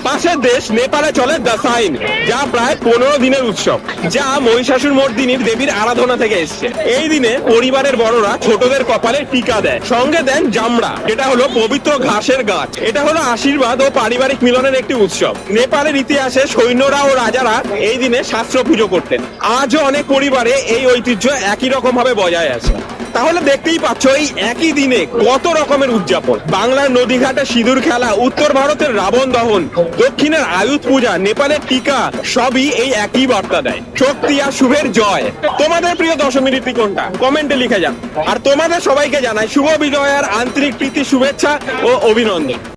পাশের দেশ নেপালে চলে দশাইন, যা প্রায় 15 দিনের উৎসব, যা মহিষাসুর মর্দিনীর দেবীর আরাধনা থেকে এসছে। এই দিনে পরিবারের বড়রা ছোটদের কপালে টিকা দেয়, সঙ্গে দেন জামড়া, যেটা হলো পবিত্র ঘাসের গাছ। এটা হলো আশীর্বাদ ও পারিবারিক মিলনের একটি উৎসব। নেপালের ইতিহাসে সৈন্যরা ও রাজারা এই দিনে শাস্ত্র পুজো করতেন। আজও অনেক পরিবারে এই ঐতিহ্য একই রকম ভাবে বজায় আছে। তাহলে দেখতেই পাচ্ছ এই একই দিনে কত রকমের উদযাপন। বাংলার নদীঘাটে সিঁদুর খেলা, উত্তর ভারতের রাবণ দহন, দক্ষিণের আয়ুধ পূজা, নেপালের টিকা, সবই এই একই বার্তা দেয়, শক্তি আর শুভের জয়। তোমাদের প্রিয় দশমী রীতি কোনটা কমেন্টে লিখে যান। আর তোমাদের সবাইকে জানাই শুভ বিজয়ার আন্তরিক প্রীতি, শুভেচ্ছা ও অভিনন্দন।